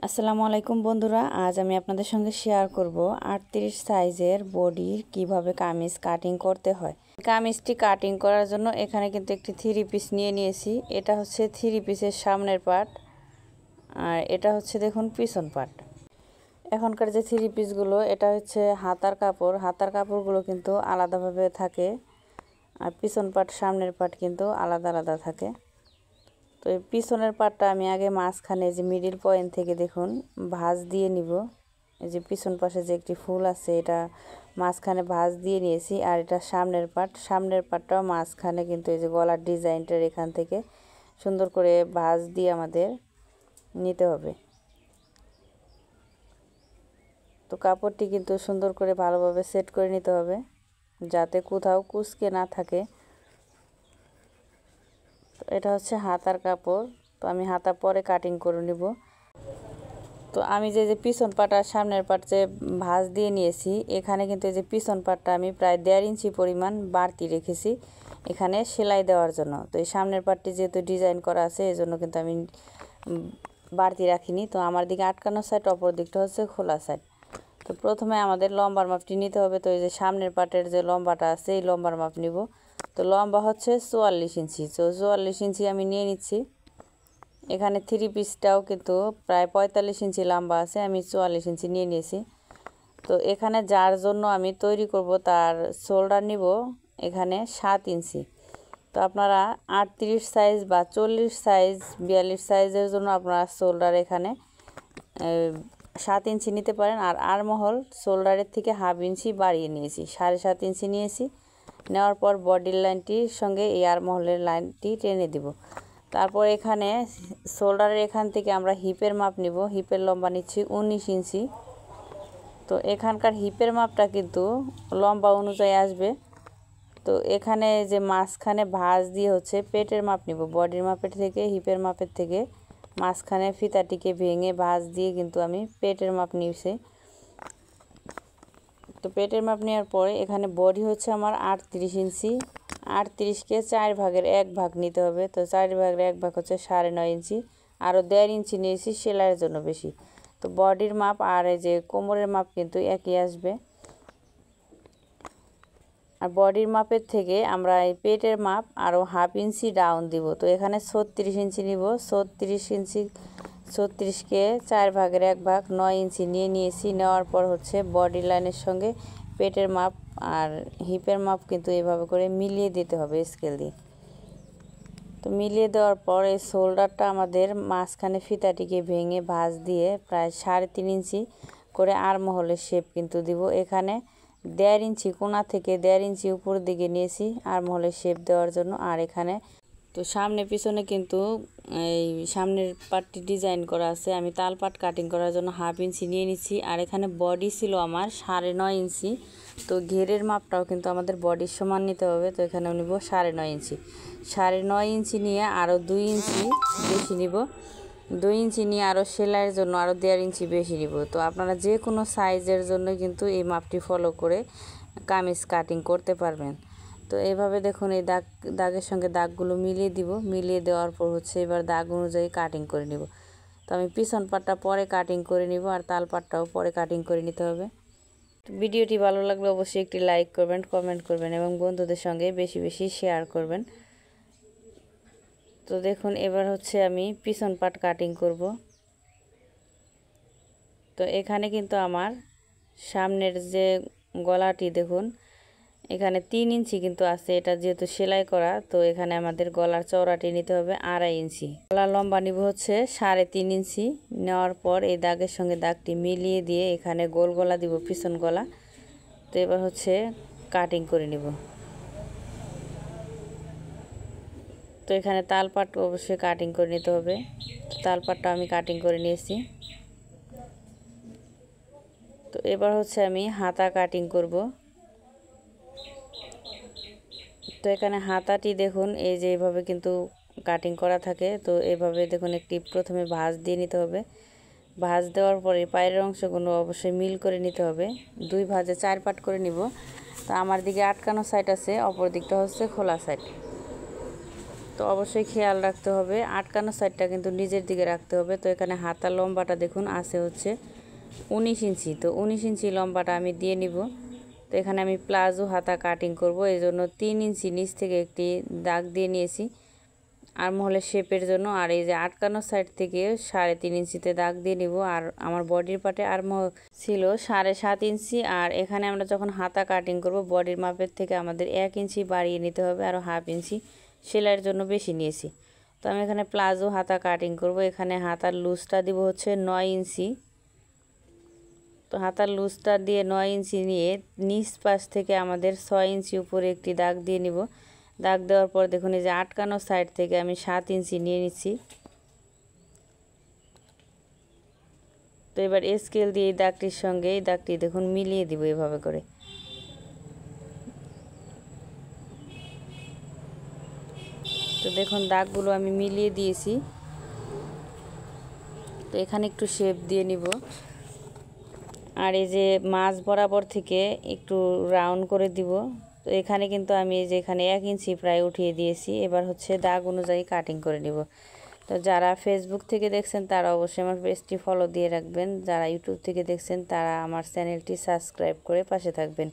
আসসালামু আলাইকুম বন্ধুরা, আজ আমি আপনাদের সঙ্গে শেয়ার করব 38 সাইজের বডির কিভাবে কামিজ কাটিং করতে হয়। কামিজটি কাটিং করার জন্য এখানে কিন্তু একটি 3 পিস নিয়ে নিয়েছি। এটা হচ্ছে 3 পিসের সামনের পার্ট আর এটা হচ্ছে দেখুন পিছন পার্ট। এখনকার যে 3 পিসগুলো এটা হচ্ছে হাতার কাপড়, হাতার কাপড়গুলো কিন্তু আলাদাভাবে থাকে আর পিছন পার্ট সামনের পার্ট কিন্তু আলাদা আলাদা থাকে। তো এই পিছনের পাটটা আমি আগে মাঝখানে যে মিডিল পয়েন্ট থেকে দেখুন ভাঁজ দিয়ে নিব। এই যে পিছন পাশে যে একটি ফুল আছে এটা মাঝখানে ভাঁজ দিয়ে নিয়েছি। আর এটা সামনের পাটটাও মাঝখানে কিন্তু এই যে গলার ডিজাইনটার এখান থেকে সুন্দর করে ভাঁজ দিয়ে আমাদের নিতে হবে। তো কাপড়টি কিন্তু সুন্দর করে ভালোভাবে সেট করে নিতে হবে যাতে কোথাও কুঁচকে না থাকে। তো এটা হচ্ছে হাতার কাপড়, তো আমি হাতা পরে কাটিং করে নিব। তো আমি যে পিছন পাট আর সামনের পাট যে ভাঁজ দিয়ে নিয়েছি এখানে কিন্তু এই যে পিছন পাটটা আমি প্রায় 1.5 ইঞ্চি পরিমাণ বাড়তি রেখেছি এখানে সেলাই দেওয়ার জন্য। তো এই সামনের পাটটি যেহেতু ডিজাইন করা আছে এই জন্য কিন্তু আমি বাড়তি রাখিনি। তো আমার দিকে আটকানো সাইড, অপর দিকটা হচ্ছে খোলা সাইড। তো প্রথমে আমাদের লম্বার মাপটি নিতে হবে। তো এই যে সামনের পাটের যে লম্বাটা আছে এই লম্বার মাপ নিব। তো লম্বা হচ্ছে 44 ইঞ্চি। তো 44 ইঞ্চি আমি নিয়ে নিচ্ছি। এখানে 3 পিসটাও কিন্তু প্রায় 45 ইঞ্চি লম্বা আছে, আমি 44 ইঞ্চি নিয়ে নিয়েছি। তো এখানে যার জন্য আমি তৈরি করব তার শোল্ডার নিব এখানে 7 ইঞ্চি। তো আপনারা 38 সাইজ বা 40 সাইজ 42 সাইজের জন্য আপনারা শোল্ডার এখানে 7 ইঞ্চি নিতে পারেন। আর আর্মহোল শোল্ডারের থেকে হাফ ইঞ্চি বাড়িয়ে নিয়েছি, 7.5 ইঞ্চি নিয়েছি। নেওয়ার পর বডির লাইনটির সঙ্গে এই আর্মহোলের লাইনটি টেনে দিব। তারপর এখানে শোল্ডারের এখান থেকে আমরা হিপের মাপ নিব। হিপের লম্বা নিচ্ছি 19 ইঞ্চি। তো এখানকার হিপের মাপটা কিন্তু লম্বা অনুযায়ী আসবে। তো এখানে যে মাঝখানে ভাঁজ দিয়ে হচ্ছে পেটের মাপ নিব। বডির মাপের থেকে হিপের মাপের থেকে মাঝখানে ফিতাটিকে ভেঙে ভাঁজ দিয়ে কিন্তু আমি পেটের মাপ নিয়েছি। তো পেটের মাপ নেওয়ার পরে এখানে বডি হচ্ছে আমার 38 ইঞ্চি। 38কে 4 ভাগের 1 ভাগ নিতে হবে। তো 4 ভাগের 1 ভাগ হচ্ছে 9.5 ইঞ্চি। আরও 1.5 ইঞ্চি নিয়েছি সেলাইয়ের জন্য বেশি। তো বডির মাপ আর এই যে কোমরের মাপ কিন্তু একই আসবে। আর বডির মাপের থেকে আমরা এই পেটের মাপ আরও হাফ ইঞ্চি ডাউন দিব। তো এখানে 36 ইঞ্চি নিব। 36কে 4 ভাগের 1 ভাগ 9 ইঞ্চি নিয়ে নিয়েছি। নেওয়ার পর হচ্ছে বডি লাইনের সঙ্গে পেটের মাপ আর হিপের মাপ কিন্তু এভাবে করে মিলিয়ে দিতে হবে স্কেল দিয়ে। তো মিলিয়ে দেওয়ার পর এই শোল্ডারটা আমাদের মাঝখানে ফিতাটিকে ভেঙে ভাঁজ দিয়ে প্রায় 3.5 ইঞ্চি করে আর্মহোলের শেপ কিন্তু দিব। এখানে 1.5 ইঞ্চি কোণা থেকে 1.5 ইঞ্চি উপর দিকে নিয়েছি আর্মহোলের শেপ দেওয়ার জন্য। আর এখানে তো সামনে পিছনে কিন্তু এই সামনের পাটটি ডিজাইন করা আছে, আমি তাল পাট কাটিং করার জন্য হাফ ইঞ্চি নিয়ে নিচ্ছি। আর এখানে বডি ছিল আমার 9.5 ইঞ্চি। তো ঘেরের মাপটাও কিন্তু আমাদের বডির সমান নিতে হবে। তো এখানে নিব 9.5 ইঞ্চি। 9.5 ইঞ্চি নিয়ে আরও 2 ইঞ্চি বেশি নিব। 2 ইঞ্চি নিয়ে আরও সেলাইয়ের জন্য আরও 1.5 ইঞ্চি বেশি নিব। তো আপনারা যে কোনো সাইজের জন্য কিন্তু এই মাপটি ফলো করে কামিজ কাটিং করতে পারবেন। তো এইভাবে দেখুন এই দাগের সঙ্গে দাগগুলো মিলিয়ে দিব। মিলিয়ে দেওয়ার পর হচ্ছে এবার দাগ অনুযায়ী কাটিং করে নিব। তো আমি পিছন পাটটা পরে কাটিং করে নিব আর তাল পাটটাও পরে কাটিং করে নিতে হবে। ভিডিওটি ভালো লাগলে অবশ্যই একটি লাইক করবেন, কমেন্ট করবেন এবং বন্ধুদের সঙ্গে বেশি বেশি শেয়ার করবেন। তো দেখুন এবার হচ্ছে আমি পিছন পাট কাটিং করব। তো এখানে কিন্তু আমার সামনের যে গলাটি দেখুন এখানে 3 ইঞ্চি কিন্তু আছে, এটা যেহেতু সেলাই করা। তো এখানে আমাদের গলার চওড়াটি নিতে হবে 2.5 ইঞ্চি। গলার লম্বা নিব হচ্ছে 3.5 ইঞ্চি। নেওয়ার পর এই দাগের সঙ্গে দাগটি মিলিয়ে দিয়ে এখানে গোল গলা দিব, পিছন গলা। তো এবার হচ্ছে কাটিং করে নিব। তো এখানে তালপাট অবশ্যই কাটিং করে নিতে হবে। তালপাটটা আমি কাটিং করে নিয়েছি। তো এবার হচ্ছে আমি হাতা কাটিং করব। তো এখানে হাতাটি দেখুন এই যে এইভাবে কিন্তু কাটিং করা থাকে। তো এইভাবে দেখুন একটি প্রথমে ভাঁজ দিয়ে নিতে হবে। ভাঁজ দেওয়ার পরে পায়ের অংশগুলো অবশ্যই মিল করে নিতে হবে। 2 ভাঁজে 4 পাট করে নিব। তো আমার দিকে আটকানো সাইড আছে, অপর দিকটা হচ্ছে খোলা সাইড। তো অবশ্যই খেয়াল রাখতে হবে, আটকানো সাইডটা কিন্তু নিজের দিকে রাখতে হবে। তো এখানে হাতার লম্বাটা দেখুন আছে হচ্ছে 19 ইঞ্চি। তো 19 ইঞ্চি লম্বাটা আমি দিয়ে নিব। তো এখানে আমি প্লাজো হাতা কাটিং করব, এই জন্য 3 ইঞ্চি নিচ থেকে একটি দাগ দিয়ে নিয়েছি আর্মহোলের শেপের জন্য। আর এই যে আটকানো সাইড থেকে 3.5 ইঞ্চিতে দাগ দিয়ে নিব। আর আমার বডির পার্টে আর্মহোল ছিল 7.5 ইঞ্চি। আর এখানে আমরা যখন হাতা কাটিং করব বডির মাপের থেকে আমাদের 1 ইঞ্চি বাড়িয়ে নিতে হবে, আরও 1/2 ইঞ্চি সেলাইয়ের জন্য বেশি নিয়েছি। তো আমি এখানে প্লাজো হাতা কাটিং করব। এখানে হাতার লুজটা দিব হচ্ছে 9 ইঞ্চি। তো হাতার লুজটা দিয়ে 9 ইঞ্চি নিয়ে নিচ পাশ থেকে আমাদের 6 ইঞ্চি উপরে একটি দাগ দিয়ে নিব। দাগ দেওয়ার পর দেখুন এই যে আটকানো সাইড থেকে আমি 7 ইঞ্চি নিয়ে নিচ্ছি। তো এবার স্কেল দিয়ে এই দাগটির সঙ্গে এই দাগটি দেখুন মিলিয়ে দিব এভাবে করে। তো দেখুন দাগগুলো আমি মিলিয়ে দিয়েছি। তো এখানে একটু শেপ দিয়ে নিব। আর এই যে মাঝ বরাবর থেকে একটু রাউন্ড করে দিব। তো এখানে কিন্তু আমি এই যে এখানে 1 ইঞ্চি প্রায় উঠিয়ে দিয়েছি। এবার হচ্ছে দাগ অনুযায়ী কাটিং করে নিব। তো যারা ফেসবুক থেকে দেখছেন তারা অবশ্যই আমার পেজটি ফলো দিয়ে রাখবেন, যারা ইউটিউব থেকে দেখছেন তারা আমার চ্যানেলটি সাবস্ক্রাইব করে পাশে থাকবেন।